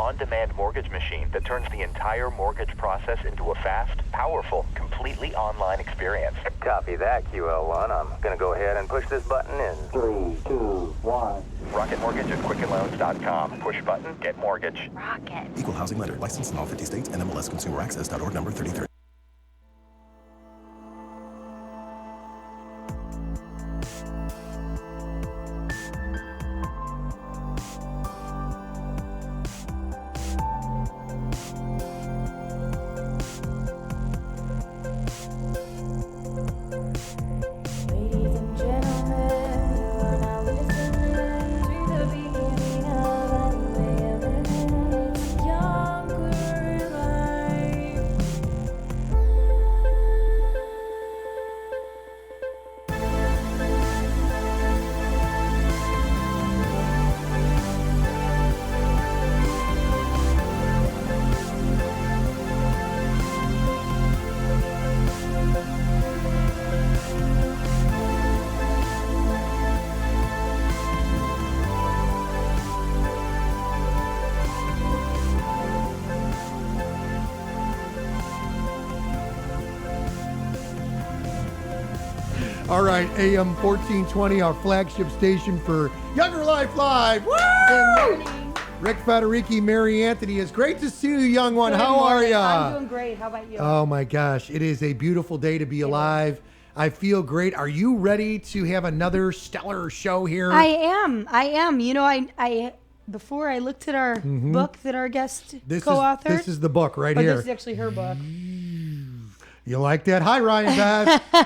on-demand mortgage machine that turns the entire mortgage process into a fast, powerful, completely online experience. Copy that, QL1. I'm going to go ahead and push this button in. 3, 2, 1. Rocket Mortgage at QuickenLoans.com. Push button, get mortgage. Rocket. Equal housing lender. Licensed in all 50 states. NMLSConsumerAccess.org number 33. All right, AM 1420, our flagship station for Younger Life Live. Woo! Good morning. Rick Federici, Mary Anthony. It's great to see you, young one. Good How are morning. you? I'm doing great. How about you? Oh, my gosh. It is a beautiful day to be alive. I feel great. Are you ready to have another stellar show here? I am. You know, I before I looked at our book that our guest co-authored. This is the book right or here. This is actually her book. You like that? Hi, Ryan Beth. Ow,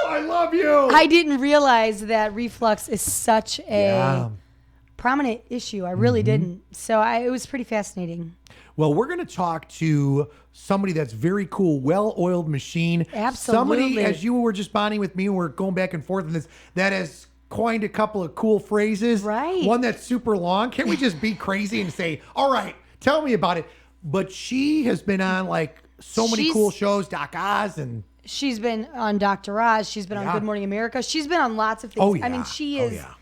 I love you. I didn't realize that reflux is such a Yeah. prominent issue. I really didn't. So it was pretty fascinating. Well, we're going to talk to somebody that's very cool, well-oiled machine. Absolutely. Somebody, as you were just bonding with me, we're going back and forth on this, that has coined a couple of cool phrases. Right. One that's super long. Can't we just be crazy and say, all right, tell me about it? But she has been on like so many She's- cool shows, Doc Oz and... She's been on Dr. Oz. She's been on Good Morning America. She's been on lots of things. Oh, yeah. I mean, she Oh, is. yeah.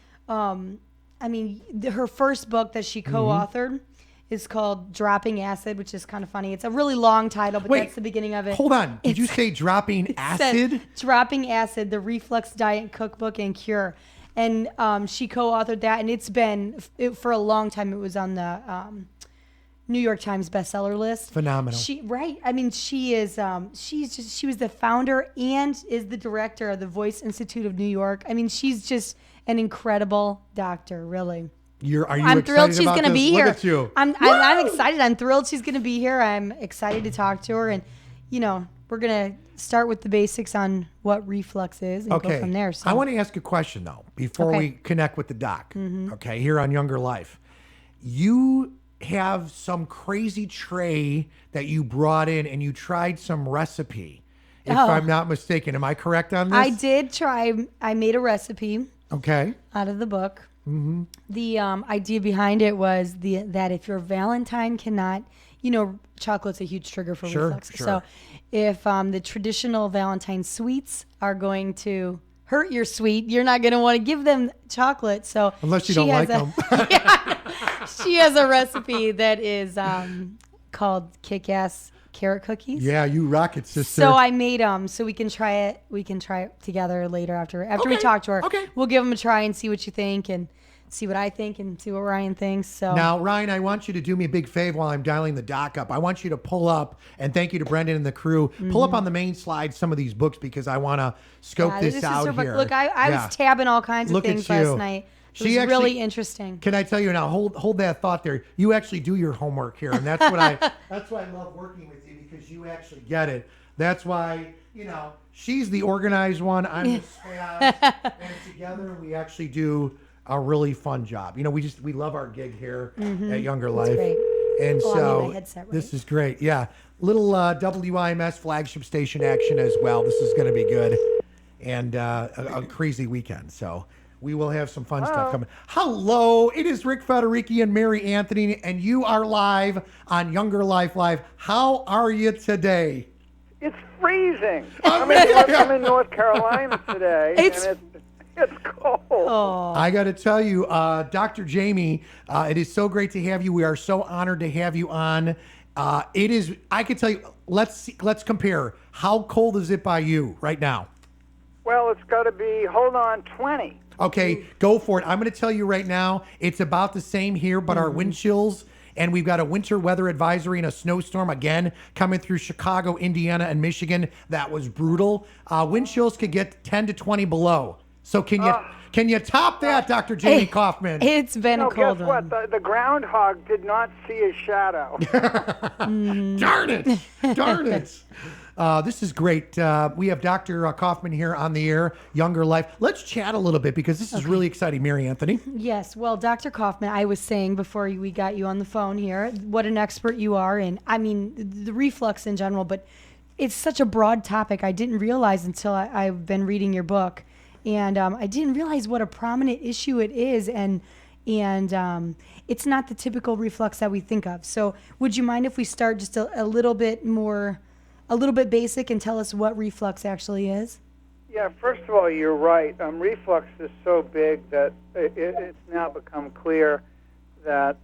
Her first book that she co-authored is called Dropping Acid, which is kind of funny. It's a really long title, but Wait, that's the beginning of it. Hold on. Did you It's- say dropping it says, acid? Dropping Acid, the Reflux Diet Cookbook and Cure. And she co-authored that, and it's been, for a long time, it was on the New York Times bestseller list. Phenomenal. I mean, she is. She was the founder and is the director of the Voice Institute of New York. I mean, she's just an incredible doctor, really. Are you I'm excited thrilled she's about going to this? be here. Look at you. I'm excited. I'm thrilled she's going to be here. I'm excited to talk to her, and we're going to start with the basics on what reflux is and go from there. So I want to ask a question though before we connect with the doc. Okay, here on Younger Life, you have some crazy tray that you brought in and you tried some recipe. If I'm not mistaken, am I correct on this? I did try. I made a recipe Okay. out of the book. The idea behind it was that if your Valentine cannot, chocolate's a huge trigger for reflux. Sure. So if the traditional Valentine sweets are going to hurt your sweet, you're not going to want to give them chocolate. So Unless you don't like them. She has a recipe that is called Kick-Ass Carrot Cookies. Yeah, you rock it, sister. So I made them so we can try it. We can try it together later after we talk to her. Okay. We'll give them a try and see what you think and see what I think and see what Ryan thinks. So Now, Ryan, I want you to do me a big favor while I'm dialing the doc up. I want you to pull up, and thank you to Brendan and the crew, pull up on the main slide some of these books because I want to scope Yeah, this is out her book. here. Look, I was tabbing all kinds of Look at things you. last night. It was really interesting. Can I tell you now? Hold that thought there. You actually do your homework here, and that's what that's why I love working with you because you actually get it. That's why she's the organized one. I'm the spaz, and together we actually do a really fun job. We love our gig here at Younger Life, great. and Oh, I so need my headset, right? this is great. Yeah, little WIMS flagship station action as well. This is going to be good, and a crazy weekend. So. We will have some fun stuff coming. Hello, it is Rick Federici and Mary Anthony, and you are live on Younger Life Live. How are you today? It's freezing. I'm in North Carolina today, and It's cold. Oh, I got to tell you, Dr. Jamie, it is so great to have you. We are so honored to have you on. It is. I can tell you. Let's compare. How cold is it by you right now? Well, it's got to be, hold on, 20. Okay, go for it. I'm going to tell you right now, it's about the same here, but our wind chills, and we've got a winter weather advisory and a snowstorm again coming through Chicago, Indiana, and Michigan. That was brutal. Wind chills could get 10 to 20 below. So can you top that, Dr. Jamie Kaufman? it's been a cold guess one. what? The groundhog did not see his shadow. Darn it! Darn it! This is great. We have Dr. Kaufman here on the air, Younger Life. Let's chat a little bit because this is really exciting, Mary Anthony. Yes. Well, Dr. Kaufman, I was saying before we got you on the phone here, what an expert you are. And I mean, the reflux in general, but it's such a broad topic. I didn't realize until I've been reading your book. And I didn't realize what a prominent issue it is. And it's not the typical reflux that we think of. So would you mind if we start just a little bit basic and tell us what reflux actually is? Yeah, first of all, you're right. Reflux is so big that it's now become clear that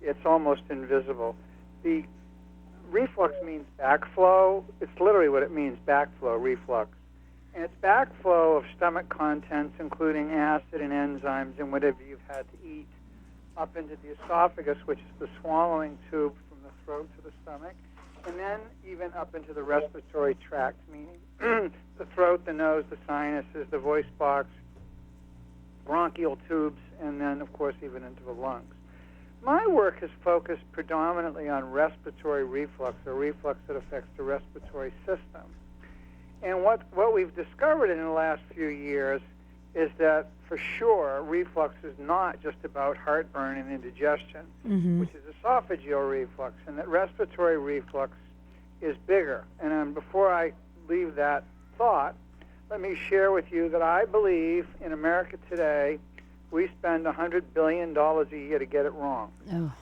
it's almost invisible. The reflux means backflow. It's literally what it means, backflow, reflux. And it's backflow of stomach contents, including acid and enzymes and whatever you've had to eat, up into the esophagus, which is the swallowing tube from the throat to the stomach, and then even up into the respiratory tract, meaning the throat, the nose, the sinuses, the voice box, bronchial tubes, and then, of course, even into the lungs. My work is focused predominantly on respiratory reflux, or reflux that affects the respiratory system. And what we've discovered in the last few years is that, for sure, reflux is not just about heartburn and indigestion, which is esophageal reflux, and that respiratory reflux is bigger. And before I leave that thought, let me share with you that I believe in America today, we spend $100 billion a year to get it wrong. Oh,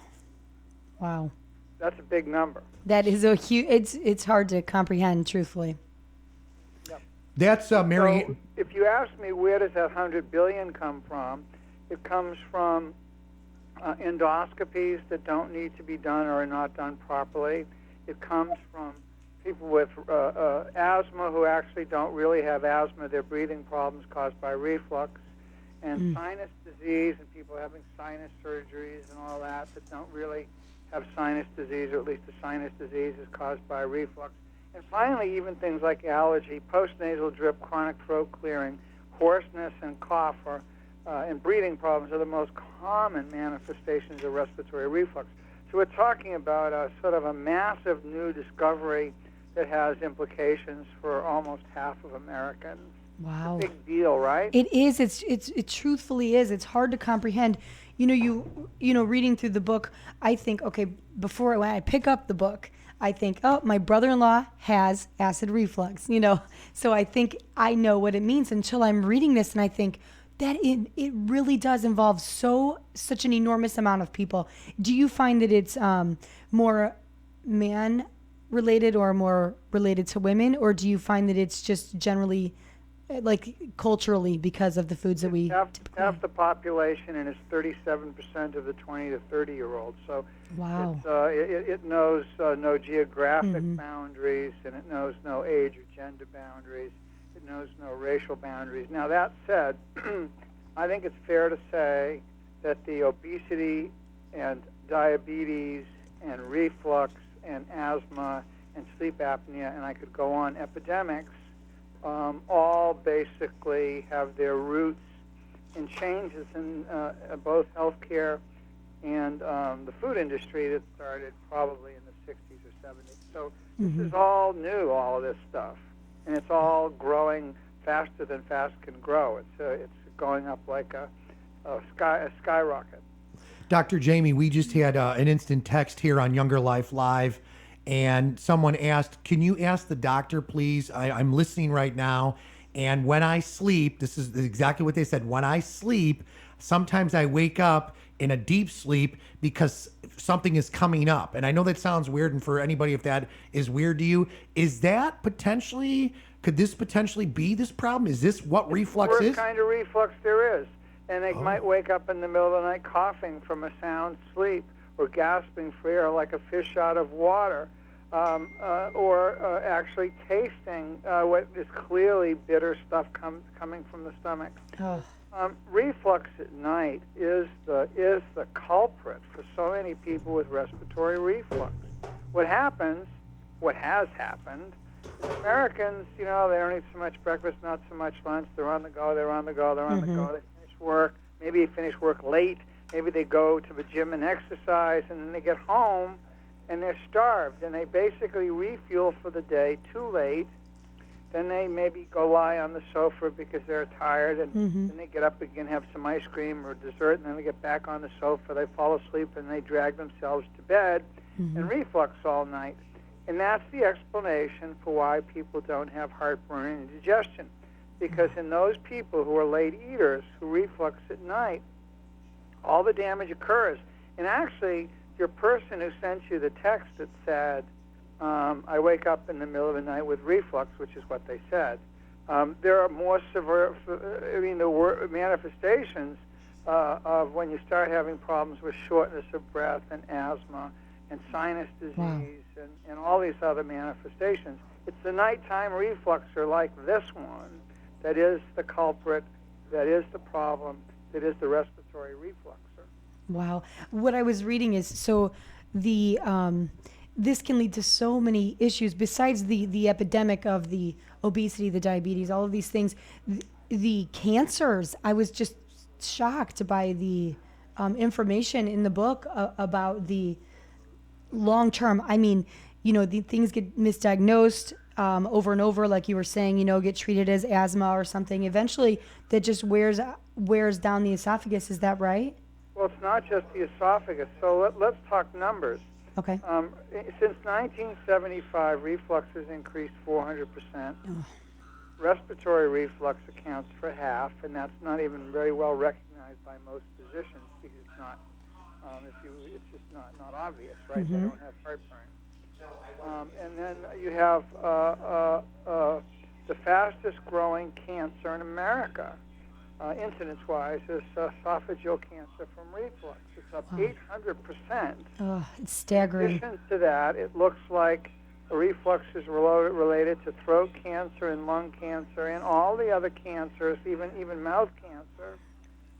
wow. That's a big number. That is a huge, it's hard to comprehend, truthfully. That's Mary. So if you ask me where does that $100 billion come from, it comes from endoscopies that don't need to be done or are not done properly. It comes from people with asthma who actually don't really have asthma. They're breathing problems caused by reflux. And sinus disease and people having sinus surgeries and all that don't really have sinus disease, or at least the sinus disease is caused by reflux. And finally, even things like allergy, postnasal drip, chronic throat clearing, hoarseness, and cough and breathing problems are the most common manifestations of respiratory reflux. So we're talking about a sort of a massive new discovery that has implications for almost half of Americans. Wow. It's a big deal, right? It is. It truthfully is. It's hard to comprehend. You know, reading through the book, I think, okay, when I pick up the book, I think, oh, my brother-in-law has acid reflux, So I think I know what it means until I'm reading this, and I think that it really does involve such an enormous amount of people. Do you find that it's more man-related or more related to women, or do you find that it's just generally like culturally because of the foods that we half the population, and it's 37% of the 20 to 30-year-olds. So wow. It knows no geographic boundaries, and it knows no age or gender boundaries. It knows no racial boundaries. Now, that said, I think it's fair to say that the obesity and diabetes and reflux and asthma and sleep apnea, and I could go on, epidemics, all basically have their roots in changes in both healthcare and the food industry that started probably in the 60s or 70s. So this is all new, all of this stuff, and it's all growing faster than fast can grow. It's going up like a skyrocket. Dr. Jamie, we just had an instant text here on Younger Life Live, and someone asked, can you ask the doctor, please? I'm listening right now, and when I sleep, this is exactly what they said, when I sleep, sometimes I wake up in a deep sleep because something is coming up. And I know that sounds weird, and for anybody, if that is weird to you, is that potentially Could this potentially be this problem? Is this what reflux Worst is? kind of reflux there is. And they might wake up in the middle of the night coughing from a sound sleep or gasping for air like a fish out of water, or actually tasting what is clearly bitter stuff coming from the stomach. Oh. Reflux at night is the culprit for so many people with respiratory reflux. What has happened, Americans, they don't eat so much breakfast, not so much lunch. They're on the go. They finish work. Maybe they finish work late. Maybe they go to the gym and exercise, and then they get home, and they're starved, and they basically refuel for the day too late. Then they maybe go lie on the sofa because they're tired, and then they get up again, have some ice cream or dessert, and then they get back on the sofa. They fall asleep, and they drag themselves to bed and reflux all night. And that's the explanation for why people don't have heartburn and indigestion. Because in those people who are late eaters who reflux at night, all the damage occurs. And actually, your person who sent you the text that said, I wake up in the middle of the night with reflux, which is what they said, there are more severe, the manifestations of when you start having problems with shortness of breath and asthma and sinus disease and all these other manifestations. It's the nighttime refluxer like this one that is the culprit, that is the problem, that is the respiratory refluxer. Wow. What I was reading is the this can lead to so many issues besides the epidemic of the obesity, the diabetes, all of these things. The cancers. I was just shocked by the information in the book about the long term. I mean, the things get misdiagnosed over and over, like you were saying, get treated as asthma or something. Eventually, that just wears down the esophagus. Is that right? Well, it's not just the esophagus. So let's talk numbers. Okay. Since 1975, reflux has increased 400%. Respiratory reflux accounts for half, and that's not even very well recognized by most physicians because it's not. It's just not obvious, right? They don't have heartburn. And then you have the fastest growing cancer in America, incidence-wise, is esophageal cancer from reflux. It's up 800%. Oh, it's staggering. In addition to that, it looks like reflux is related to throat cancer and lung cancer and all the other cancers, even mouth cancer,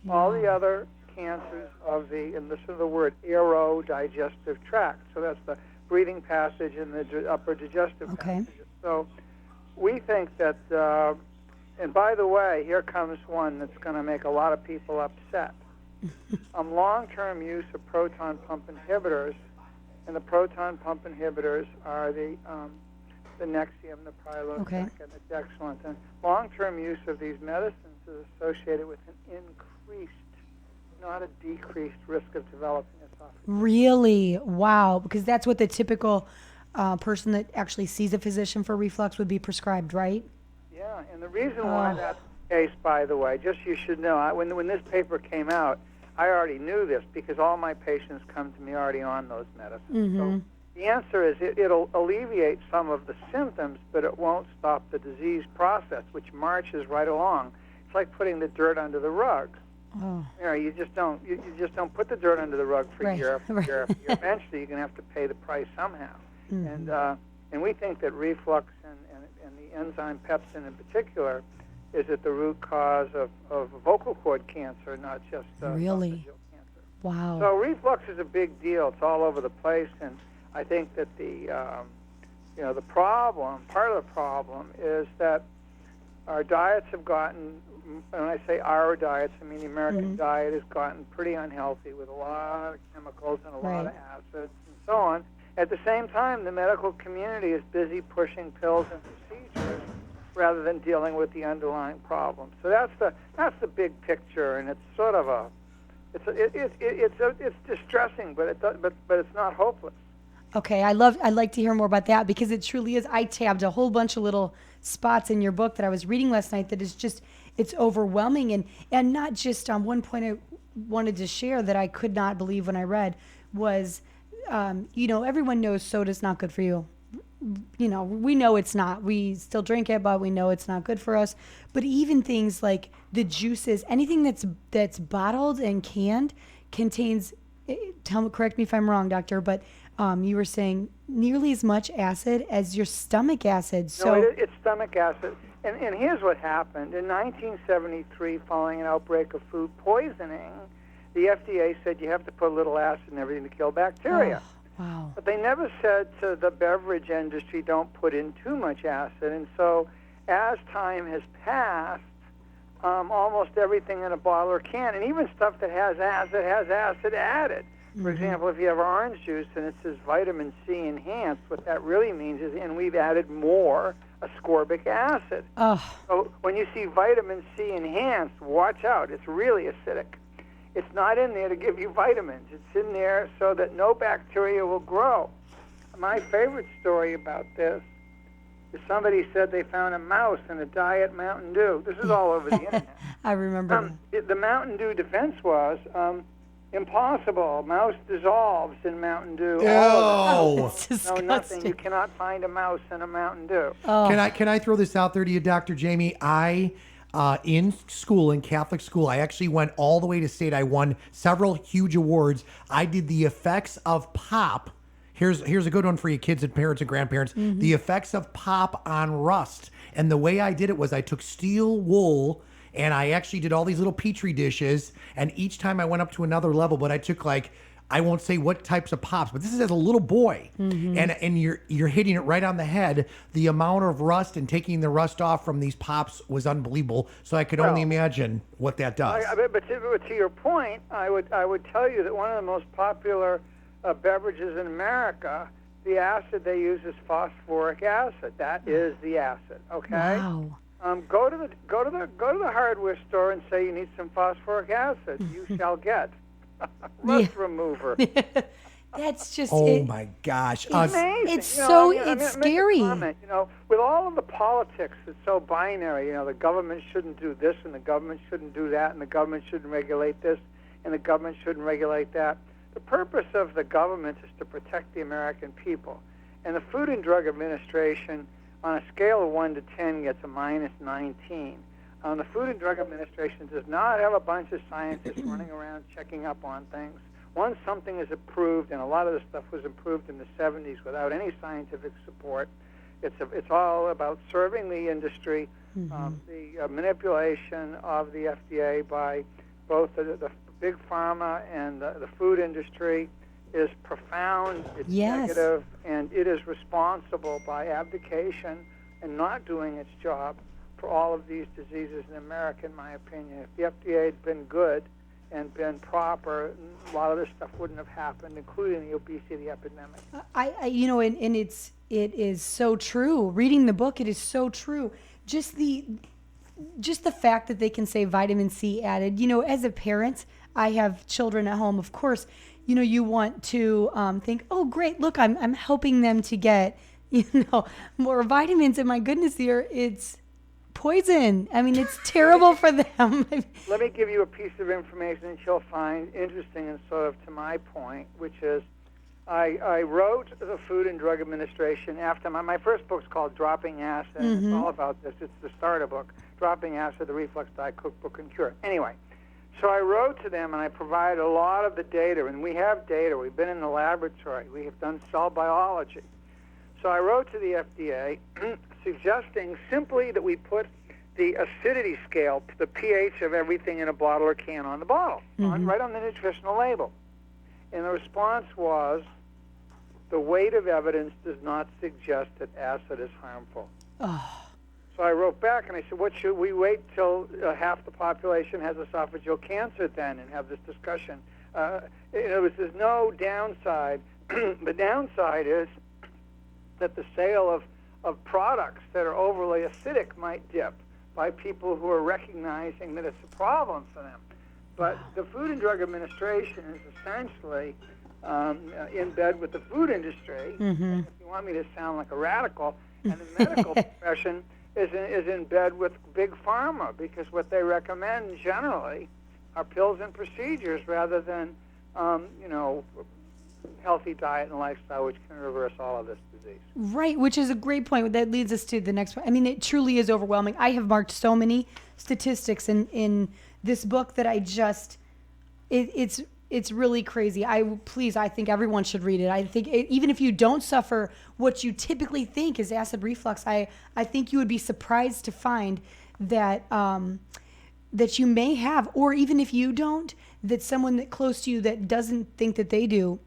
all the other cancers of and this is the word, aerodigestive tract. So that's the breathing passage and the upper digestive passage. So we think that, and by the way, here comes one that's going to make a lot of people upset. Long-term use of proton pump inhibitors, and the proton pump inhibitors are the Nexium, the Prilosec, and the Dexlant. And long-term use of these medicines is associated with an increased, not a decreased risk of developing esophagus. Really? Wow. Because that's what the typical person that actually sees a physician for reflux would be prescribed, right? Yeah, and the reason why that's the case, by the way, just you should know, when this paper came out, I already knew this because all my patients come to me already on those medicines. So the answer is it'll alleviate some of the symptoms, but it won't stop the disease process, which marches right along. It's like putting the dirt under the rug. Oh. You just don't put the dirt under the rug for year after year after year. Eventually, you're going to have to pay the price somehow. And we think that reflux and the enzyme pepsin in particular is at the root cause of vocal cord cancer, not just really esophageal cancer. Wow. So reflux is a big deal. It's all over the place, and I think that the problem, part of the problem, is that our diets have gotten. When I say our diets, I mean the American diet has gotten pretty unhealthy with a lot of chemicals and a lot of acids and so on. At the same time, the medical community is busy pushing pills and procedures rather than dealing with the underlying problem. So that's the big picture, and it's sort of it's distressing, but it's not hopeless. Okay, I'd like to hear more about that because it truly is. I tabbed a whole bunch of little spots in your book that I was reading last night that is just, it's overwhelming. And not just one point I wanted to share that I could not believe when I read was, everyone knows soda's not good for you, we know it's not. We still drink it, but we know it's not good for us. But even things like the juices, anything that's bottled and canned contains, correct me if I'm wrong, doctor, but you were saying nearly as much acid as your stomach acid. So No, it's stomach acid. And here's what happened. In 1973, following an outbreak of food poisoning, the FDA said you have to put a little acid in everything to kill bacteria. Oh, wow. But they never said to the beverage industry, don't put in too much acid. And so as time has passed, almost everything in a bottle or can, and even stuff that has acid added. For example, if you have orange juice and it says vitamin C enhanced, what that really means is, and we've added more ascorbic acid. Oh. So when you see vitamin C enhanced, watch out. It's really acidic. It's not in there to give you vitamins. It's in there so that no bacteria will grow. My favorite story about this is somebody said they found a mouse in a Diet Mountain Dew. This is all over the internet. I remember. The Mountain Dew defense was impossible. Mouse dissolves in Mountain Dew. Oh, It's No, disgusting. nothing. You cannot find a mouse in a Mountain Dew. Oh. Can I throw this out there to you, Dr. Jamie? I in school, in Catholic school, I actually went all the way to state. I won several huge awards. I did the effects of pop. Here's a good one for you kids and parents and grandparents. The effects of pop on rust. And the way I did it was I took steel wool and I actually did all these little petri dishes. And each time I went up to another level, but I took I won't say what types of pops, but this is as a little boy, and you're hitting it right on the head. The amount of rust and taking the rust off from these pops was unbelievable. So I could only imagine what that does. But to your point, I would tell you that one of the most popular beverages in America, the acid they use is phosphoric acid. That is the acid. Okay. Wow. Go to the hardware store and say you need some phosphoric acid. You shall get rust remover. That's just Oh my gosh. It's amazing. it's so- it's make a scary. comment, with all of the politics that's so binary, the government shouldn't do this and the government shouldn't do that and the government shouldn't regulate this and the government shouldn't regulate that. The purpose of the government is to protect the American people. And the Food and Drug Administration, on a scale of 1 to 10, gets a -19. The Food and Drug Administration does not have a bunch of scientists running around checking up on things. Once something is approved, and a lot of this stuff was approved in the 70s without any scientific support, it's all about serving the industry, the manipulation of the FDA by both the big pharma and the food industry is profound, it's negative, and it is responsible by abdication and not doing its job for all of these diseases in America, in my opinion. If the FDA had been good and been proper, a lot of this stuff wouldn't have happened, including the obesity epidemic. And it is so true. Reading the book, it is so true. Just the fact that they can say vitamin C added. As a parent, I have children at home. Of course, you want to think, oh, great, look, I'm helping them to get more vitamins. And my goodness, it's poison. I mean, it's terrible for them. Let me give you a piece of information that you'll find interesting and sort of to my point, which is I wrote the Food and Drug Administration after my first book's called Dropping Acid, and it's all about this. It's the starter book, Dropping Acid, the Reflux Diet Cookbook and Cure. Anyway, so I wrote to them and I provided a lot of the data, and we have data. We've been in the laboratory. We have done cell biology. So I wrote to the FDA suggesting simply that we put the acidity scale, the pH of everything in a bottle or can on the bottle, right on the nutritional label. And the response was, the weight of evidence does not suggest that acid is harmful. Oh. So I wrote back and I said, what should we wait till half the population has esophageal cancer then and have this discussion? There's no downside. The downside is that the sale of products that are overly acidic might dip by people who are recognizing that it's a problem for them. But the Food and Drug Administration is essentially in bed with the food industry. If you want me to sound like a radical, and the medical profession is in bed with big pharma, because what they recommend generally are pills and procedures rather than healthy diet and lifestyle, which can reverse all of this disease. Right, which is a great point. That leads us to the next one. I mean, it truly is overwhelming. I have marked so many statistics in this book that it's really crazy. I think everyone should read it. I think even if you don't suffer what you typically think is acid reflux, I think you would be surprised to find that that you may have, or even if you don't, that someone that close to you that doesn't think that they do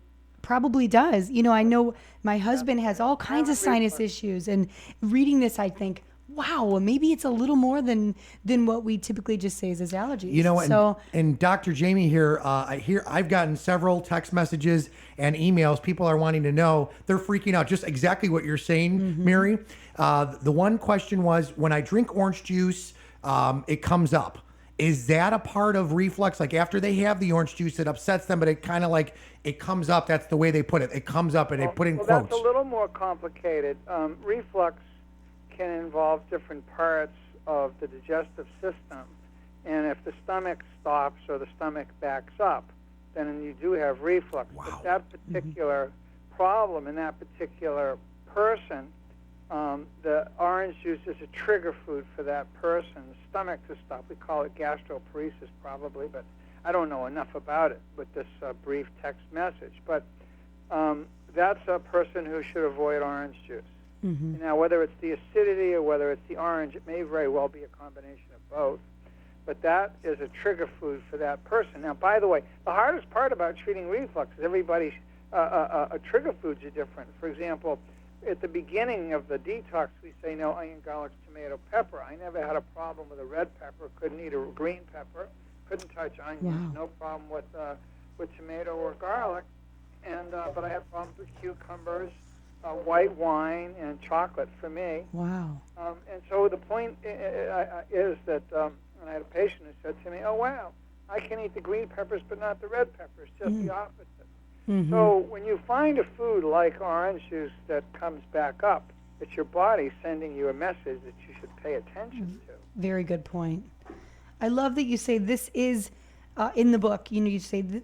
probably does. You know, I know my husband has all kinds of sinus issues, and reading this, I think, wow, maybe it's a little more than what we typically just say is his allergies. You know, so, and Dr. Jamie here, I've gotten several text messages and emails. People are wanting to know. They're freaking out. Just exactly what you're saying, Mary. The one question was, when I drink orange juice, it comes up. Is that a part of reflux? Like after they have the orange juice, it upsets them, but it kind of like, it comes up. That's the way they put it. It comes up, and they put in quotes. That's a little more complicated. Reflux can involve different parts of the digestive system. And if the stomach stops or the stomach backs up, then you do have reflux. Wow. But that particular problem in that particular person, the orange juice is a trigger food for that person's stomach to stop. We call it gastroparesis probably, but I don't know enough about it with this brief text message. But that's a person who should avoid orange juice. Now, whether it's the acidity or whether it's the orange, it may very well be a combination of both. But that is a trigger food for that person. Now, by the way, the hardest part about treating reflux is everybody's trigger foods are different. For example, at the beginning of the detox, we say no onion, garlic, tomato, pepper. I never had a problem with a red pepper. Couldn't eat a green pepper. Couldn't touch onions. Wow. No problem with tomato or garlic. And but I had problems with cucumbers, white wine, and chocolate for me. wow. And so the point is that, and I had a patient who said to me, "Oh wow, I can eat the green peppers but not the red peppers. Just the opposite." So when you find a food like orange juice that comes back up, it's your body sending you a message that you should pay attention to. Very good point. I love that you say this is in the book. You know, you say that,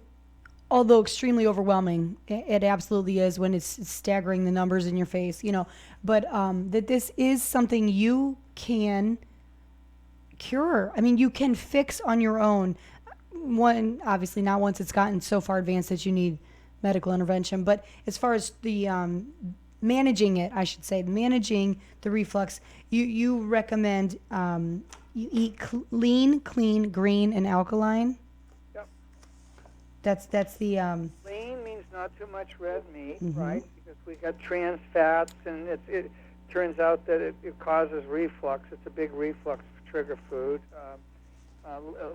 although extremely overwhelming, it absolutely is when it's staggering the numbers in your face. You know, but that this is something you can cure. I mean, you can fix on your own. One, obviously, not once it's gotten so far advanced that you need medical intervention, but as far as the managing it, I should say, managing the reflux, you recommend you eat lean, clean, green, and alkaline. Yep. That's the Lean means not too much red meat, right? Because we got trans fats, and it turns out that it causes reflux. It's a big reflux trigger food.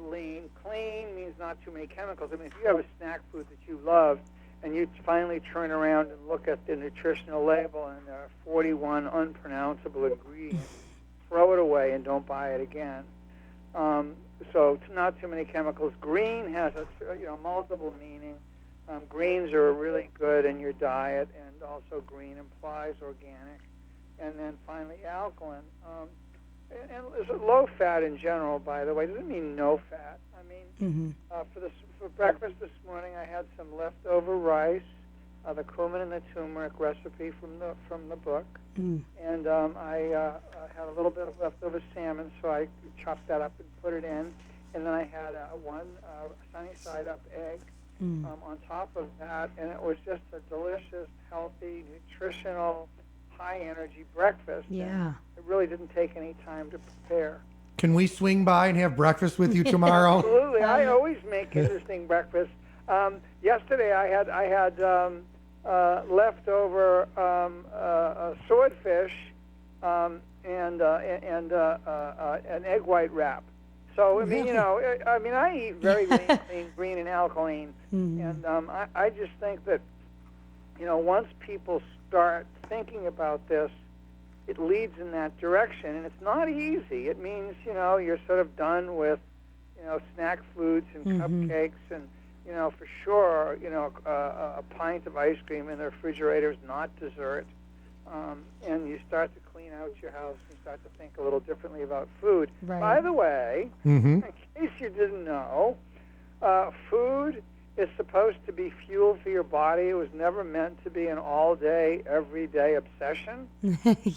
Lean, clean means not too many chemicals. I mean, if you have a snack food that you love, and you finally turn around and look at the nutritional label, and there are 41 unpronounceable ingredients, throw it away and don't buy it again. So it's not too many chemicals. Green has multiple meaning. Greens are really good in your diet, and also green implies organic. And then finally, alkaline. And low fat in general, by the way, doesn't mean no fat. I mean, for breakfast this morning, I had some leftover rice, the cumin and the turmeric recipe from the book, and I had a little bit of leftover salmon, so I chopped that up and put it in, and then I had one sunny side up egg on top of that, and it was just a delicious, healthy, nutritional, high energy breakfast. yeah. It really didn't take any time to prepare. Can we swing by and have breakfast with you tomorrow? Absolutely, I always make interesting breakfast. Yesterday I had leftover swordfish and an egg white wrap. So I mean, I eat very lean, clean, green, and alkaline, and I just think that once people start thinking about this, it leads in that direction, and it's not easy. It means, you're sort of done with, snack foods and cupcakes, and, for sure, a pint of ice cream in the refrigerator is not dessert. And you start to clean out your house and start to think a little differently about food. Right. By the way, in case you didn't know, food is supposed to be fuel for your body. It was never meant to be an all-day, everyday obsession.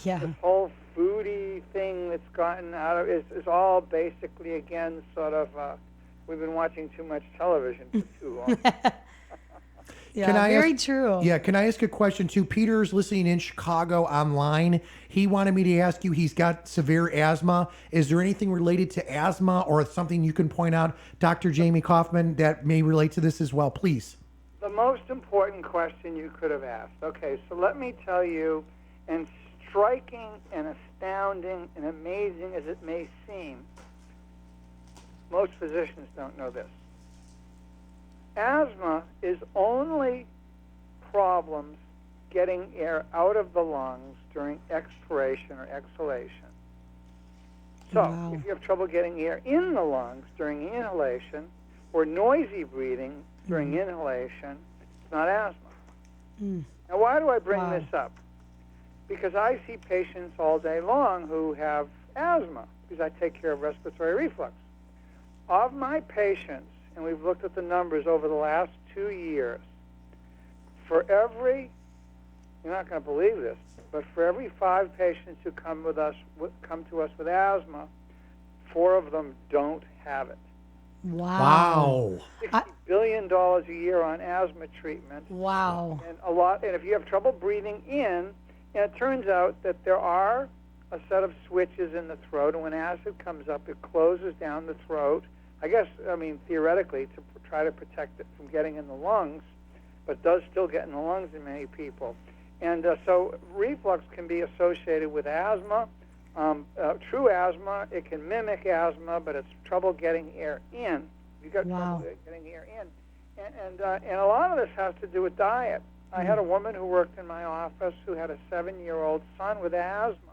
Yeah. This whole foodie thing that's gotten out of is all basically, again, sort of, we've been watching too much television for too long. Yeah, very true. Yeah, can I ask a question too? Peter's listening in Chicago online. He wanted me to ask you, he's got severe asthma. Is there anything related to asthma or something you can point out, Dr. Jamie Kaufman, that may relate to this as well, please? The most important question you could have asked. Okay, so let me tell you, and striking and astounding and amazing as it may seem, most physicians don't know this. Asthma is only problems getting air out of the lungs during expiration or exhalation. So Wow. if you have trouble getting air in the lungs during inhalation or noisy breathing during inhalation, it's not asthma. Now, why do I bring Wow. this up? Because I see patients all day long who have asthma because I take care of respiratory reflux. Of my patients, and we've looked at the numbers over the last 2 years, for every, you're not going to believe this, but for every 5 patients who come to us with asthma, 4 of them don't have it. Wow. $60 billion a year on asthma treatment. Wow. And if you have trouble breathing in, and it turns out that there are a set of switches in the throat, and when acid comes up, it closes down the throat. Theoretically, to try to protect it from getting in the lungs, but does still get in the lungs in many people. And so reflux can be associated with asthma. True asthma, it can mimic asthma, but it's trouble getting air in. You've got trouble getting air in. And a lot of this has to do with diet. I had a woman who worked in my office who had a 7-year-old son with asthma.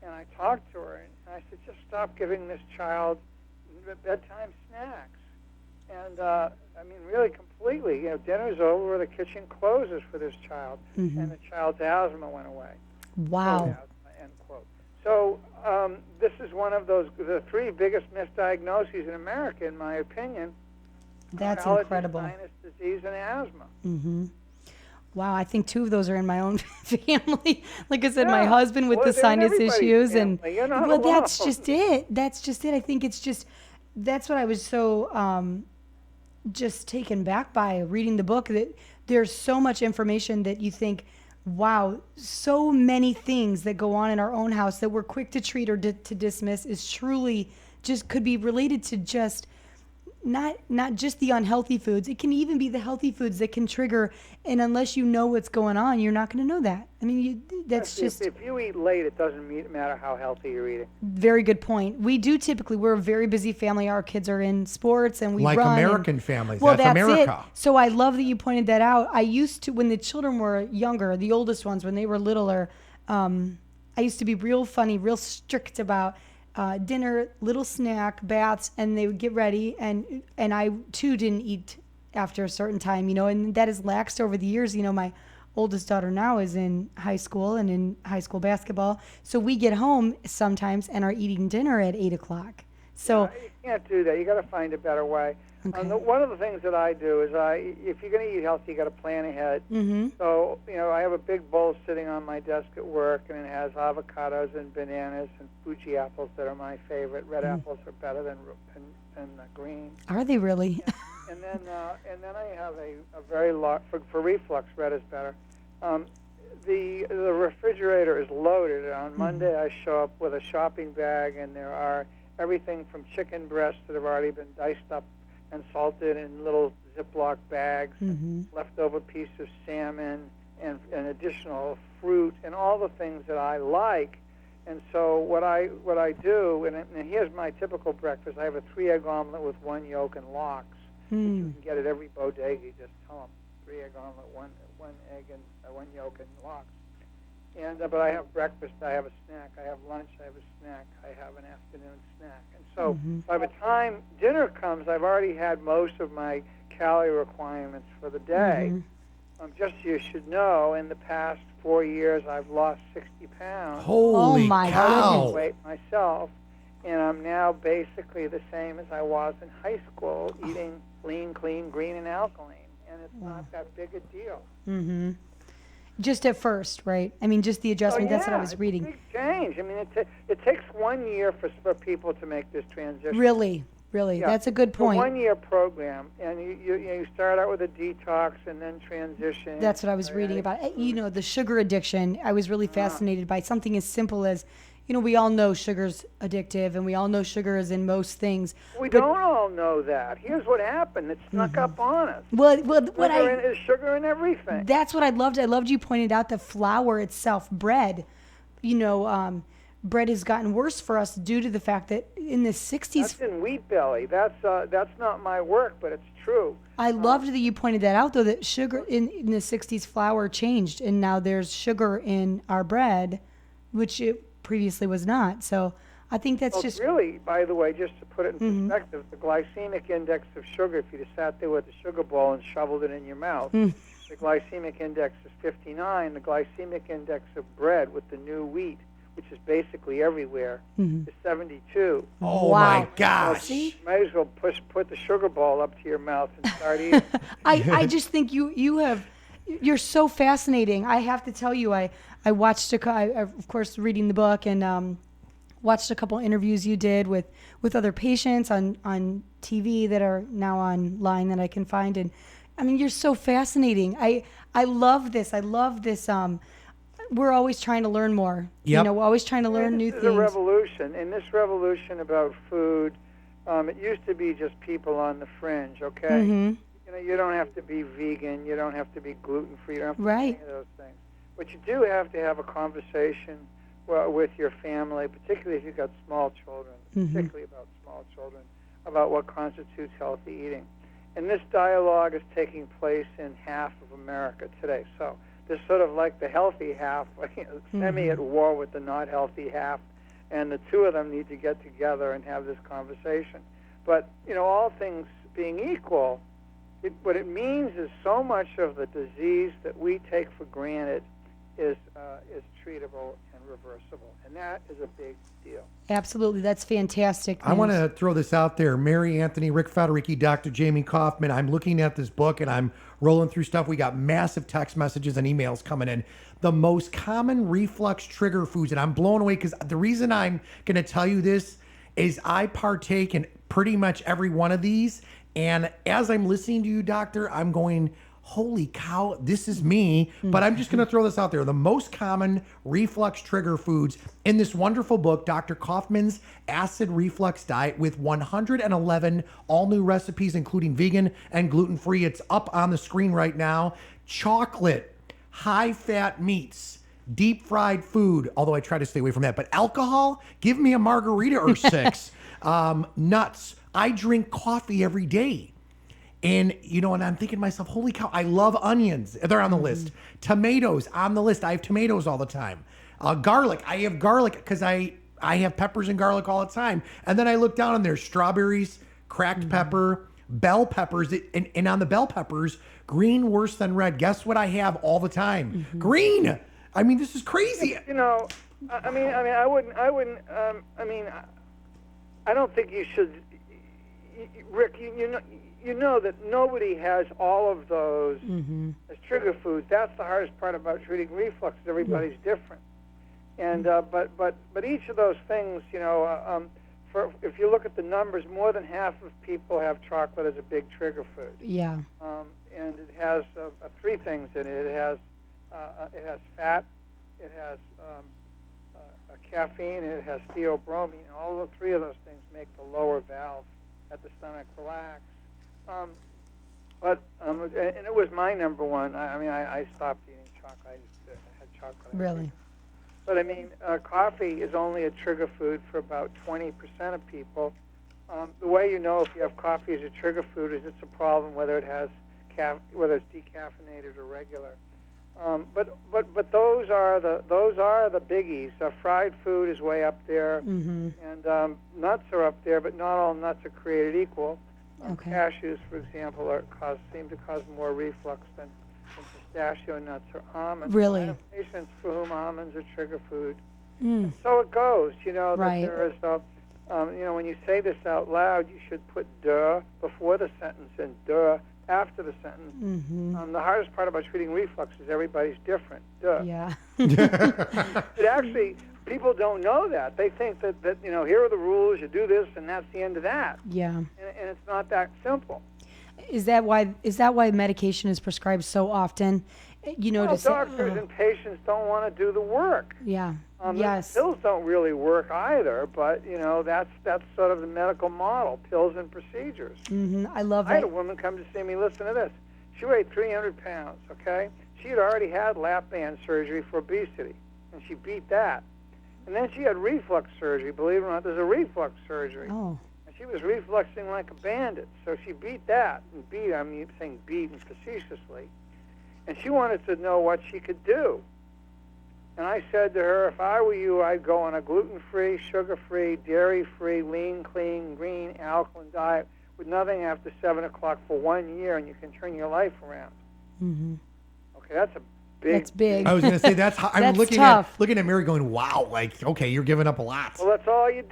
And I talked to her, and I said, just stop giving this child bedtime snacks. And, really completely. Dinner's over, the kitchen closes for this child, and the child's asthma went away. Wow. Asthma, end quote. So this is one of the 3 biggest misdiagnoses in America, in my opinion. That's Allergy, incredible. sinus disease, and asthma. Mm-hmm. Wow, I think 2 of those are in my own family. Like I said, my Yeah. husband with Well, the they're in sinus everybody's issues, and family. You're not that's alone. just it. That's just it. I think it's just that's what I was so just taken back by reading the book. That there's so much information that you think, wow, so many things that go on in our own house that we're quick to treat or to dismiss is truly just could be related to just not just the unhealthy foods. It can even be the healthy foods that can trigger. And unless you know what's going on, you're not going to know that. I mean, that's just If you eat late, it doesn't matter how healthy you're eating. very good point. We do typically, we're a very busy family. Our kids are in sports and we Like run. American families. Well, That's that's America. it. So I love that you pointed that out. I used to, when the children were younger, the oldest ones, when they were littler, I used to be real funny, real strict about dinner, little snack, baths, and they would get ready. And I too didn't eat after a certain time, and that has laxed over the years. My oldest daughter now is in high school and in high school basketball. So we get home sometimes and are eating dinner at 8:00. So You can't do that. You got to find a better way. Okay. One of the things that I do is if you're going to eat healthy, you got to plan ahead. Mm-hmm. So I have a big bowl sitting on my desk at work, and it has avocados and bananas and Fuji apples that are my favorite. Red apples are better than green. Are they really? And then I have a very large for reflux. Red is better. The refrigerator is loaded. On Monday, I show up with a shopping bag, and there are everything from chicken breasts that have already been diced up and salted in little Ziploc bags, leftover piece of salmon, and additional fruit, and all the things that I like. And so what I do, and here's my typical breakfast. I have a 3-egg omelet with 1 yolk and lox. You can get at every bodega. You just tell them 3-egg omelet, one egg and 1 yolk and lox. And but I have breakfast. I have a snack. I have lunch. I have a snack. I have an afternoon snack. And so by the time dinner comes, I've already had most of my calorie requirements for the day. Just so you should know, in the past 4 years, I've lost 60 pounds. Holy Oh, my cow. Weight myself, and I'm now basically the same as I was in high school, eating lean, clean, green, and alkaline, and it's not that big a deal. Mm-hmm. Just at first, right? I mean, just the adjustment. That's what I was reading. It's a big change. I mean, it takes 1 year for people to make this transition. Really, Yeah. that's a good It's point. a 1-year program, and you start out with a detox and then transition. That's what I was reading about. You know, the sugar addiction. I was really fascinated by something as simple as, you know, we all know sugar's addictive, and we all know sugar is in most things. We don't all know that. Here's what happened. It snuck up on us. Well, what Is sugar in everything. That's what I loved. I loved you pointed out the flour itself, bread. You know, bread has gotten worse for us due to the fact that in the 60s. That's in Wheat Belly. That's not my work, but it's true. I loved that you pointed that out, though, that sugar in the 60s, flour changed, and now there's sugar in our bread, which it previously was not. So I think that's just really, by the way, just to put it in perspective, the glycemic index of sugar, if you just sat there with a sugar ball and shoveled it in your mouth, the glycemic index is 59. The glycemic index of bread with the new wheat, which is basically everywhere, is 72. Oh, Wow. my gosh. See? Might as well put the sugar ball up to your mouth and start eating. I just think you're so fascinating. I have to tell you, I watched of course, reading the book and watched a couple interviews you did with other patients on TV that are now online that I can find. And I mean, you're so fascinating. I love this. I love this. We're always trying to learn more. Yep. You know, we're always trying to learn new This is things. a revolution, and this revolution about food, it used to be just people on the fringe, okay? Mm-hmm. You know, you don't have to be vegan, you don't have to be gluten-free, you don't have to Right. do any of those things. But you do have to have a conversation with your family, particularly if you've got small children, particularly about small children, about what constitutes healthy eating. And this dialogue is taking place in half of America today. So there's sort of like the healthy half, semi at war with the not healthy half, and the two of them need to get together and have this conversation. But, you know, all things being equal, what it means is so much of the disease that we take for granted is treatable and reversible, and that is a big deal. Absolutely. That's fantastic. I want to throw this out there. Mary Anthony, Rick Federici, Dr. Jamie Kaufman. I'm looking at this book and I'm rolling through stuff. We got massive text messages and emails coming in. The most common reflux trigger foods, and I'm blown away because the reason I'm going to tell you this is I partake in pretty much every one of these. And as I'm listening to you, doctor, I'm going, holy cow, this is me. But I'm just going to throw this out there. The most common reflux trigger foods in this wonderful book, Dr. Kaufman's Acid Reflux Diet, with 111 all new recipes, including vegan and gluten-free. It's up on the screen right now. Chocolate, high-fat meats, deep fried food, although I try to stay away from that. But alcohol, give me a margarita or six. Nuts. I drink coffee every day. And, you know, and I'm thinking to myself, holy cow, I love onions. They're on the list. Tomatoes on the list. I have tomatoes all the time. Garlic. I have garlic because I have peppers and garlic all the time. And then I look down and there's strawberries, cracked pepper, bell peppers. And on the bell peppers, green worse than red. Guess what I have all the time? Green. I mean, this is crazy. You know, I don't think you should, Rick, you know that nobody has all of those as trigger foods. That's the hardest part about treating reflux. Everybody's different, and but each of those things, you know, if you look at the numbers, more than half of people have chocolate as a big trigger food. Yeah. And it has three things in it. It has fat, it has caffeine, and it has theobromine. All the three of those things make the lower valve at the stomach relax. And it was my number one. I stopped eating chocolate. I had chocolate. Really? But I mean, coffee is only a trigger food for about 20% of people. The way you know if you have coffee as a trigger food is it's a problem whether it has whether it's decaffeinated or regular. But those are the biggies. Fried food is way up there, and nuts are up there, but not all nuts are created equal. Okay. Cashews, for example, seem to cause more reflux than pistachio nuts or almonds. Really? I have patients for whom almonds are trigger food. And so it goes, you know. Right. That there is when you say this out loud, you should put duh before the sentence and duh after the sentence. The hardest part about treating reflux is everybody's different. Duh. Yeah. It actually, people don't know that. They think that here are the rules, you do this, and that's the end of that. Yeah. And it's not that simple. Is that why medication is prescribed so often? Well, doctors and patients don't want to do the work. Yeah. The pills don't really work either, but that's sort of the medical model: pills and procedures. I love that. I had a woman come to see me. Listen to this. She weighed 300 pounds. Okay, she had already had lap band surgery for obesity, and she beat that. And then she had reflux surgery. Believe it or not, there's a reflux surgery. Oh. And she was refluxing like a bandit, so she beat that. And beat, I'm saying beat and facetiously. And she wanted to know what she could do. And I said to her, if I were you, I'd go on a gluten-free, sugar-free, dairy-free, lean, clean, green, alkaline diet with nothing after 7 o'clock for 1 year, and you can turn your life around. Okay, that's a big... That's big. I was going to say that's how I'm That's looking tough. at Mary going, wow, like, okay, you're giving up a lot. Well, that's all you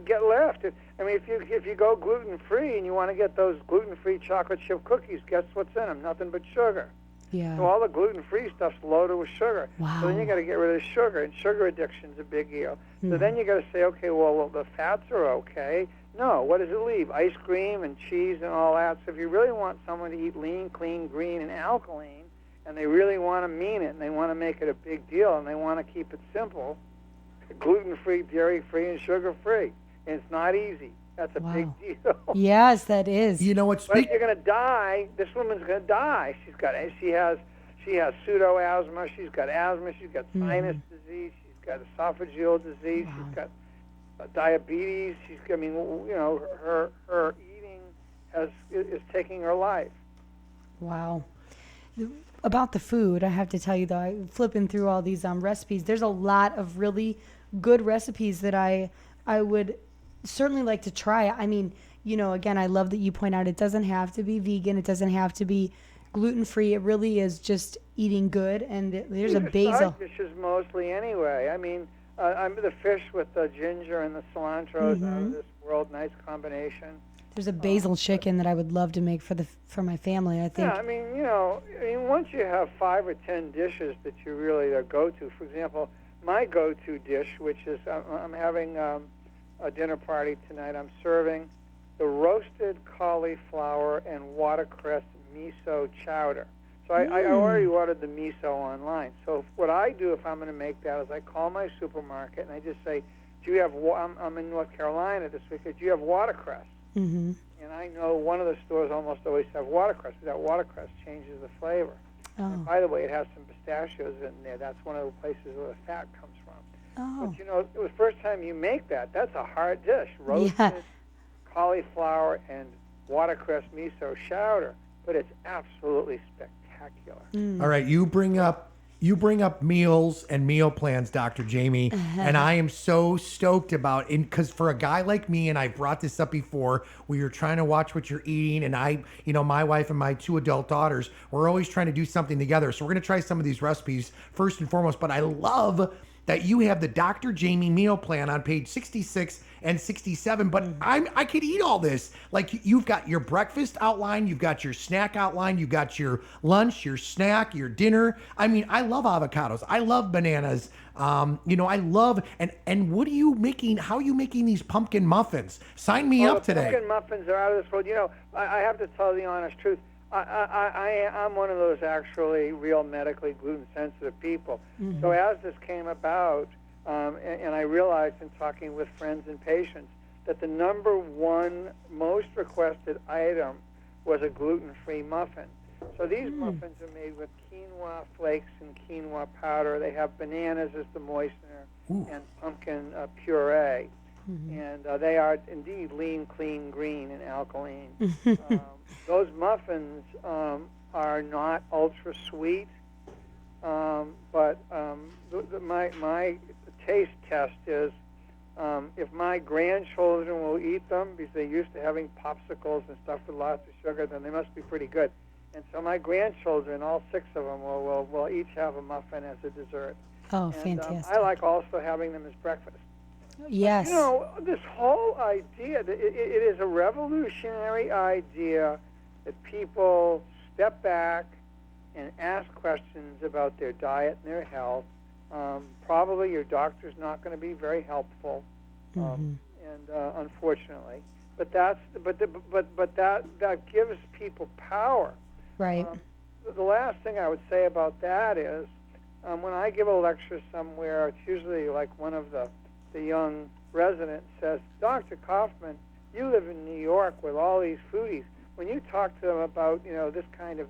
get left. I mean, if you go gluten-free and you want to get those gluten-free chocolate chip cookies, guess what's in them? Nothing but sugar. Yeah. So all the gluten-free stuff's loaded with sugar. Wow. So then you got to get rid of the sugar, and sugar addiction's a big deal. So then you got to say, okay, well, the fats are okay. No, what does it leave? Ice cream and cheese and all that. So if you really want someone to eat lean, clean, green, and alkaline, and they really want to mean it, and they want to make it a big deal, and they want to keep it simple, gluten-free, dairy-free, and sugar-free. And it's not easy. That's a big deal. Yes, that is. You know what? But if you're going to die, this woman's going to die. She has pseudo asthma. She's got asthma. She's got sinus disease. She's got esophageal disease. She's got diabetes. Her eating is taking her life. Wow. About the food, I have to tell you though, I'm flipping through all these recipes. There's a lot of really good recipes that I would certainly like to try. I mean, again, I love that you point out it doesn't have to be vegan. It doesn't have to be gluten-free. It really is just eating good. And there's a basil. Side dishes mostly anyway. I mean, the fish with the ginger and the cilantro is out of this world. Nice combination. There's a basil chicken that I would love to make for my family, I think. Yeah, I mean, once you have 5 or 10 dishes that you really go to, for example, my go-to dish, which is I'm having a dinner party tonight. I'm serving the roasted cauliflower and watercress miso chowder. So I already ordered the miso online. So what I do if I'm going to make that is I call my supermarket and I just say, do you have, I'm in North Carolina this week, do you have watercress? And I know one of the stores almost always have watercress. That watercress changes the flavor. And by the way, it has some pistachios in there. That's one of the places where the fat comes from. But the first time you make that, that's a hard dish. Roasted cauliflower and watercress miso chowder. But it's absolutely spectacular. All right, you bring up meals and meal plans, Dr. Jamie, and I am so stoked about it because for a guy like me, and I brought this up before, where you're trying to watch what you're eating, and my wife and my 2 adult daughters, we're always trying to do something together. So we're going to try some of these recipes first and foremost, but I love that you have the Dr. Jamie meal plan on page 66 and 67, but I could eat all this. Like, you've got your breakfast outline, you've got your snack outline, you've got your lunch, your snack, your dinner. I mean, I love avocados. I love bananas. I love, and what are you making? How are you making these pumpkin muffins? Sign me up today. Pumpkin muffins are out of this world. I have to tell the honest truth. I'm one of those actually real medically gluten-sensitive people. So as this came about, and I realized in talking with friends and patients that the number one most requested item was a gluten-free muffin. So these muffins are made with quinoa flakes and quinoa powder. They have bananas as the moistener and pumpkin puree. And they are indeed lean, clean, green, and alkaline. Those muffins are not ultra sweet, but my taste test is if my grandchildren will eat them because they're used to having popsicles and stuff with lots of sugar, then they must be pretty good. And so my grandchildren, all 6 of them, will each have a muffin as a dessert. Oh, and, fantastic. I like also having them as breakfast. Yes. You know, this whole idea, it is a revolutionary idea that people step back and ask questions about their diet and their health. Probably your doctor's not going to be very helpful, and unfortunately, but that gives people power. Right. The last thing I would say about that is, when I give a lecture somewhere, it's usually like one of the young residents says, Dr. Kaufman, you live in New York with all these foodies. When you talk to them about, this kind of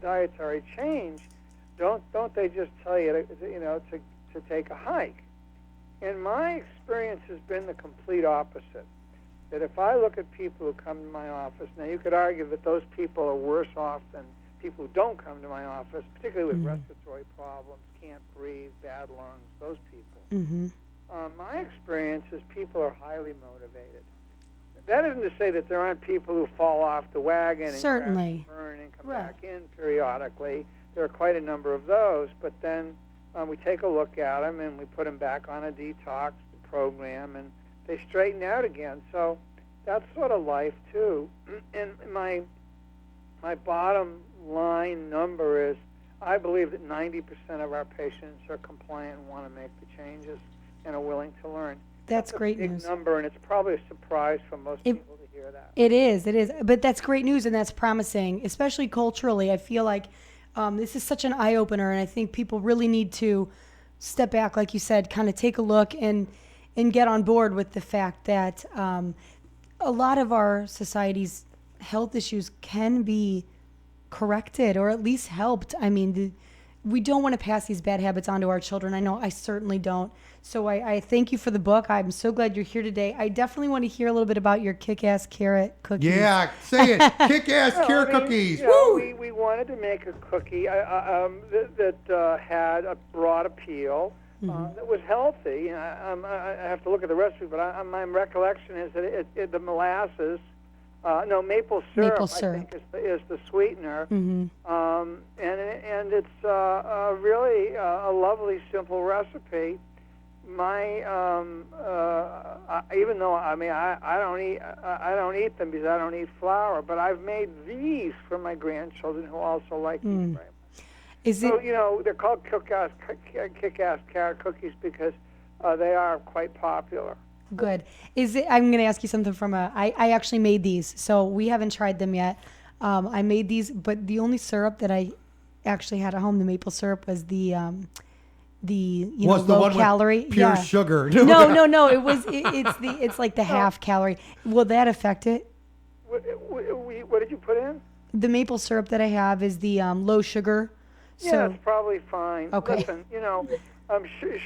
dietary change, don't they just tell you to take a hike? And my experience has been the complete opposite. That if I look at people who come to my office, now you could argue that those people are worse off than people who don't come to my office, particularly with respiratory problems, can't breathe, bad lungs, those people. My experience is people are highly motivated. That isn't to say that there aren't people who fall off the wagon and Certainly. crash and burn and come Right. back in periodically. There are quite a number of those, but then we take a look at them and we put them back on a detox program and they straighten out again. So that's sort of life too. And my bottom line number is I believe that 90% of our patients are compliant and want to make the changes and are willing to learn. That's great a big news. number, and it's probably a surprise for most people to hear that. It is. But that's great news, and that's promising, especially culturally. I feel like this is such an eye-opener, and I think people really need to step back, like you said, kind of take a look and get on board with the fact that a lot of our society's health issues can be corrected or at least helped. I mean, we don't want to pass these bad habits on to our children. I know I certainly don't. So I thank you for the book. I'm so glad you're here today. I definitely want to hear a little bit about your kick-ass carrot cookies. Yeah, say it. Kick-ass carrot cookies. Woo! We wanted to make a cookie that had a broad appeal, that was healthy. I have to look at the recipe, but my recollection is that the molasses, maple syrup, I think is the sweetener, and it's really a lovely, simple recipe. Even though I don't eat them because I don't eat flour, but I've made these for my grandchildren who also like these very much. So they're called kick-ass carrot cookies because they are quite popular. Good. I'm going to ask you something I actually made these, so we haven't tried them yet. I made these, but the only syrup that I actually had at home, the maple syrup, was the low calorie, pure sugar. No. It's like the half calorie. Will that affect it? What did you put in? The maple syrup that I have is the low sugar. Yeah, it's probably fine. Okay. Listen,